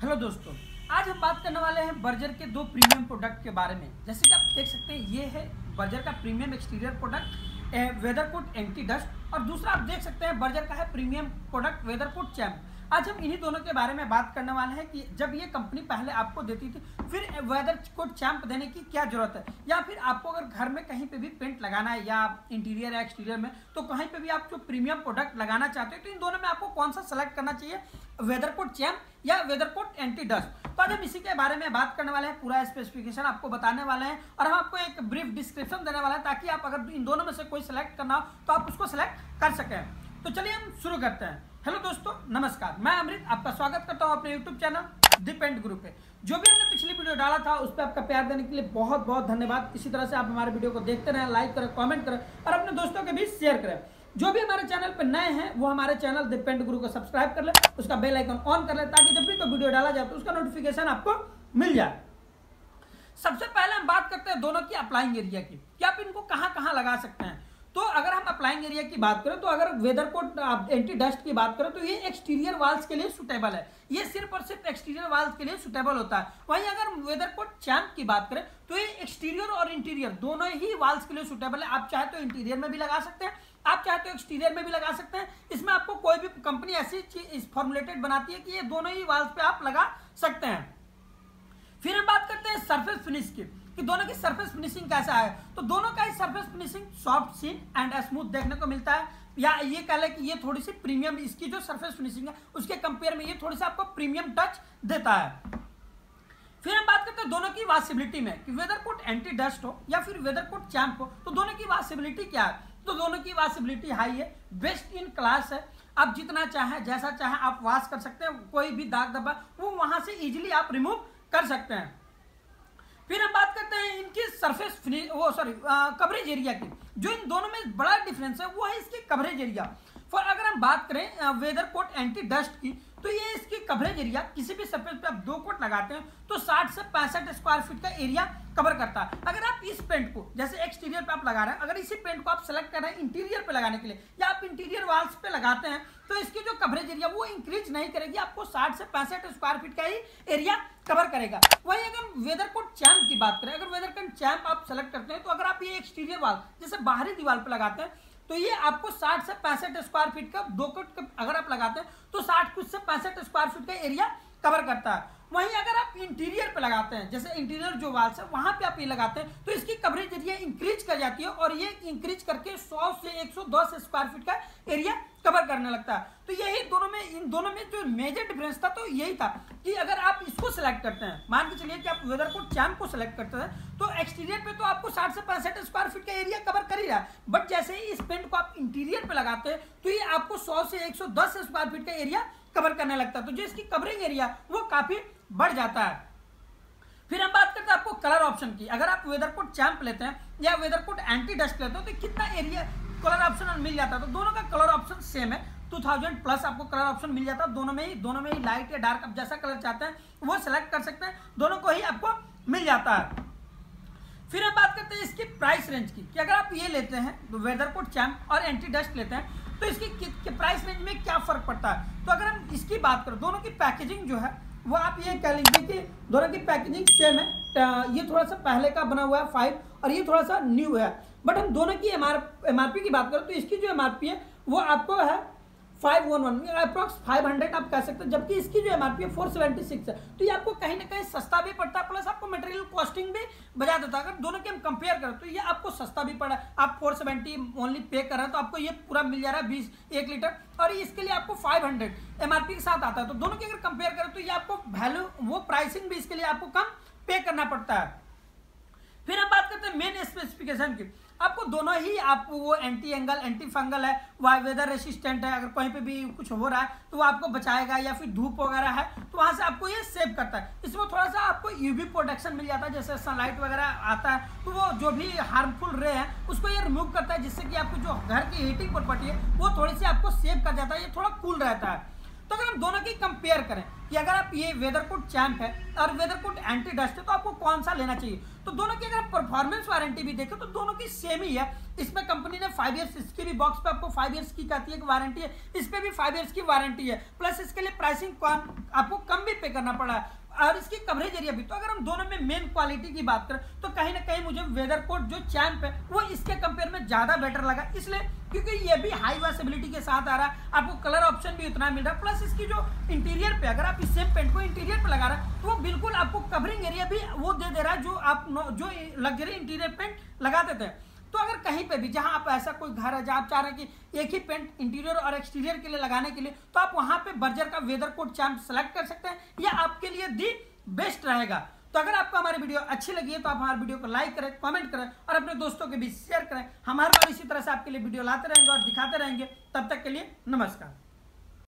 Hello दोस्तों, आज हम बात करने वाले हैं बर्जर के दो प्रीमियम प्रोडक्ट के बारे में। जैसे कि आप देख सकते हैं, ये है बर्जर का premium exterior product weathercoat anti dust, और दूसरा आप देख सकते हैं बर्जर का है प्रीमियम प्रोडक्ट वेदरकोट चैम्प। आज हम इन्हीं दोनों के बारे में बात करने वाले हैं कि जब ये कंपनी पहले आपको देती थी, फिर वेदरकोट चैम्प देने की क्या जरूरत है, या फिर आपको अगर घर में कहीं पे भी पेंट लगाना है या इंटीरियर या एक्सटीरियर में, तो कहीं पे भी आप जो प्रीमियम प्रोडक्ट लगाना चाहते हो, तो इन दोनों में आपको कौन सा सेलेक्ट करना चाहिए, वेदरकोट चैम्प या वेदरकोट एंटी डस्ट। तो आज हम इसी के बारे में बात करने वाले हैं, पूरा स्पेसिफिकेशन आपको बताने वाले हैं और हम आपको एक ब्रीफ डिस्क्रिप्शन देने वाले हैं, ताकि आप अगर इन दोनों में से कोई सेलेक्ट करना हो तो आप उसको सेलेक्ट कर सकें। तो चलिए हम शुरू करते हैं। हेलो दोस्तों, नमस्कार, मैं अमृत आपका स्वागत करता हूं अपने YouTube channel the paint group पे। जो भी हमने पिछली वीडियो डाला था उस पर आपका प्यार देने के लिए बहुत बहुत धन्यवाद। इसी तरह से आप हमारे वीडियो को देखते रहें, लाइक करें, कमेंट करें और अपने दोस्तों के भी शेयर करें। जो भी हमारे चैनल पर नए हैं वो हमारे चैनल द पेंट गुरु को सब्सक्राइब कर ले, उसका बेल आइकन ऑन कर ले, ताकि जब भी कोई वीडियो डाला जाए तो उसका नोटिफिकेशन आपको मिल जाए। सबसे पहले हम बात करते हैं दोनों की अप्लाइंग एरिया की, कि आप इनको कहाँ कहाँ लगा सकते हैं। तो अगर हम अप्लाइंग एरिया की बात करें, तो अगर वेदरकोट एंटी डस्ट की बात करें तो ये एक्सटीरियर वाल्स के लिए सुटेबल है, ये सिर्फ और सिर्फ एक्सटीरियर वाल्स के लिए सुटेबल होता है। वहीं अगर वेदरकोट चैम्प की बात करें तो ये एक्सटीरियर और इंटीरियर दोनों ही वाल्स के लिए सुटेबल है। आप चाहे तो इंटीरियर में भी लगा सकते हैं, आप चाहे तो एक्सटीरियर में भी लगा सकते हैं। इसमें आपको कोई भी कंपनी ऐसी चीज फॉर्मुलेटेड बनाती है कि ये दोनों ही वाल्स पे आप लगा सकते हैं। फिर हम बात करते हैं सरफेस फिनिश की, कि दोनों की सरफेस फिनिशिंग कैसा है। तो दोनों का ही surface finishing soft, sheen and smooth देखने को मिलता है, या ये कह लें कि ये थोड़ी सी प्रीमियम, इसकी जो सरफेस फिनिशिंग है उसके कंपेयर में ये थोड़ी सा आपको प्रीमियम टच देता है। फिर हम बात करते हैं दोनों की वॉशेबिलिटी में, कि वेदरकोट एंटी डस्ट हो या फिर वेदरकोट चैम्प हो, तो दोनों की वॉशेबिलिटी क्या है। तो दोनों की वॉशेबिलिटी हाई है, बेस्ट इन क्लास है। आप जितना चाहें, जैसा चाहें आप वॉश कर सकते हैं, कोई भी दाग धब्बा वो वहां से इजिली आप रिमूव कर सकते हैं। फिर हम बात करते हैं इनकी सरफेस कवरेज एरिया की। जो इन दोनों में बड़ा डिफरेंस है वो है इसकी कवरेज एरिया। फॉर अगर हम बात करें वेदरकोट एंटी डस्ट की, तो ये इसकी कवरेज एरिया किसी भी सरफेस पे आप 2 कोट लगाते हैं तो 60 से 65 स्क्वायर फीट का एरिया कवर करता है। अगर आप इस पेंट को जैसे एक्सटीरियर पे आप लगा रहे हैं, अगर इसी पेंट को आप सेलेक्ट कर रहे हैं इंटीरियर पे लगाने के लिए, या आप इंटीरियर वॉल्स पे लगाते हैं, तो इसकी जो कवरेज एरिया वो इंक्रीज नहीं करेगी, आपको 60 से 65 स्क्वायर फीट का ही एरिया कवर करेगा। वहीं अगर वेदरकोट चैम्प की बात करें, अगर वेदरकोट चैम्प आप सेलेक्ट करते हैं, तो अगर आप ये एक्सटीरियर वॉल जैसे बाहरी दीवार पे लगाते हैं, तो ये आपको 60 से 65 स्क्वायर फीट का 2 कोट अगर आप लगाते हैं तो 60 से 65 स्क्वायर फीट का एरिया कवर करता है। वहीं अगर आप इंटीरियर पे लगाते हैं, जैसे इंटीरियर जो वाल्स है वहां पे आप ये लगाते हैं, तो इसकी कवरेज एरिया इंक्रीज कर जाती है और ये इंक्रीज करके 100 से 110 स्क्वायर फीट का एरिया कवर करने लगता है। तो यही दोनों में, इन दोनों में जो मेजर डिफरेंस था तो यही था कि अगर आप इसको सिलेक्ट करते हैं, मान के चलिए कि आप वेदरकोट चैम्प को सिलेक्ट करते हैं, तो एक्सटीरियर पे तो आपको 60 से 65 स्क्वायर फीट का एरिया कवर कर ही रहा है, बट जैसे ही इस पेंट को आप इंटीरियर पे लगाते हैं तो ये आपको 100 से 110 स्क्वायर फीट का एरिया कवर करने लगता है। तो जो इसकी कवरिंग एरिया वो काफी बढ़ जाता है। फिर हम बात करते हैं आपको कलर ऑप्शन की। अगर आप वेदरकोट चैम्प लेते हैं या वेदरकोट एंटी डस्ट लेते हो, तो कितना एरिया कलर ऑप्शन मिल जाता है। तो दोनों का कलर ऑप्शन सेम है, 2000 प्लस आपको कलर ऑप्शन मिल जाता है। दोनों में ही लाइट या डार्क, आप जैसा कलर चाहते हैं वो सेलेक्ट कर सकते हैं, दोनों को ही आपको मिल जाता है। फिर हम बात करते हैं इसकी प्राइस रेंज की, कि अगर आप ये लेते हैं तो वेदरकोट चैम्प और एंटी डस्ट लेते हैं, तो इसकी प्राइस रेंज में क्या फर्क पड़ता है। तो अगर हम इसकी बात करें, दोनों की पैकेजिंग जो है वो आप ये कह लीजिए कि दोनों की पैकेजिंग सेम है। ये थोड़ा सा पहले का बना हुआ है 5 और ये थोड़ा सा न्यू है, बट हम दोनों की एमआरपी की बात करें तो इसकी जो एमआरपी है वो आपको है 511, अप्रॉक्स 500 आप कह सकते हैं, जबकि इसकी जो एमआरपी है 476 है। तो ये आपको कहीं ना कहीं सस्ता भी पड़ता है, प्लस आपको मटेरियल कॉस्टिंग भी बजा देता है। अगर दोनों के हम कंपेयर करें तो ये आपको सस्ता भी पड़ा, आप 470 ओनली पे कर रहे हैं, तो आपको ये पूरा मिल जा रहा है 1 लीटर, और इसके लिए आपको 500 एमआरपी के साथ आता है। तो दोनों की अगर कंपेयर करें तो ये आपको वैल्यू, वो प्राइसिंग भी इसके लिए आपको कम पे करना पड़ता है। फिर हम बात करते हैं मेन स्पेसिफिकेशन की। आपको दोनों ही, आपको वो एंटी एंगल, एंटी फंगल है, वह वेदर रेसिस्टेंट है, अगर कहीं पे भी कुछ हो रहा है तो वो आपको बचाएगा, या फिर धूप वगैरह है तो वहां से आपको ये सेव करता है। इसमें थोड़ा सा आपको यूवी प्रोटेक्शन मिल जाता है, जैसे सनलाइट वगैरह आता है तो वो जो भी हार्मफुल रे है उसको ये रिमूव करता है, जिससे कि आपको जो घर की हीटिंग प्रॉपर्टी है वो थोड़ी सी आपको सेव कर जाता है, ये थोड़ा कूल रहता है। तो अगर हम दोनों की कंपेयर करें कि अगर आप ये वेदरकोट चैंप है और वेदरकोट एंटी डस्ट है तो आपको कौन सा लेना चाहिए। तो दोनों की अगर परफॉर्मेंस वारंटी भी देखें तो दोनों की सेम ही है। इसमें कंपनी ने 5 ईयर्स, इसकी भी बॉक्स पे आपको 5 ईयर्स की कहती है कि वारंटी है, इस पे भी 5 ईयर्स की वारंटी है, प्लस इसके लिए प्राइसिंग आपको कम भी पे करना पड़ा है और इसकी कवरेज एरिया भी। तो अगर हम दोनों में मेन क्वालिटी की बात करें तो कहीं ना कहीं मुझे वेदरकोट जो चैंप है वो इसके कंपेयर में ज्यादा बेटर लगा, इसलिए क्योंकि ये भी हाई वर्सेबिलिटी के साथ आ रहा है, आपको कलर ऑप्शन भी उतना मिल रहा है, प्लस इसकी जो इंटीरियर पे अगर आप इस सेम पेंट को इंटीरियर पे लगा रहे हैं तो वो बिल्कुल आपको कवरिंग एरिया भी वो दे दे रहा है जो आप जो लग्जरी इंटीरियर पेंट लगाते थे। तो अगर कहीं पे भी जहां आप ऐसा कोई घर है जहां आप चाह रहे हैं कि एक ही पेंट इंटीरियर और एक्सटीरियर के लिए लगाने के लिए, तो आप वहां पे बर्जर का वेदरकोट चैंप सेलेक्ट कर सकते हैं, यह आपके लिए दी बेस्ट रहेगा। तो अगर आपको हमारी वीडियो अच्छी लगी है तो आप हमारे वीडियो को लाइक करें, कमेंट करें और अपने दोस्तों के बीच शेयर करें। हम हर बार इसी तरह से आपके लिए वीडियो लाते रहेंगे और दिखाते रहेंगे। तब तक के लिए नमस्कार।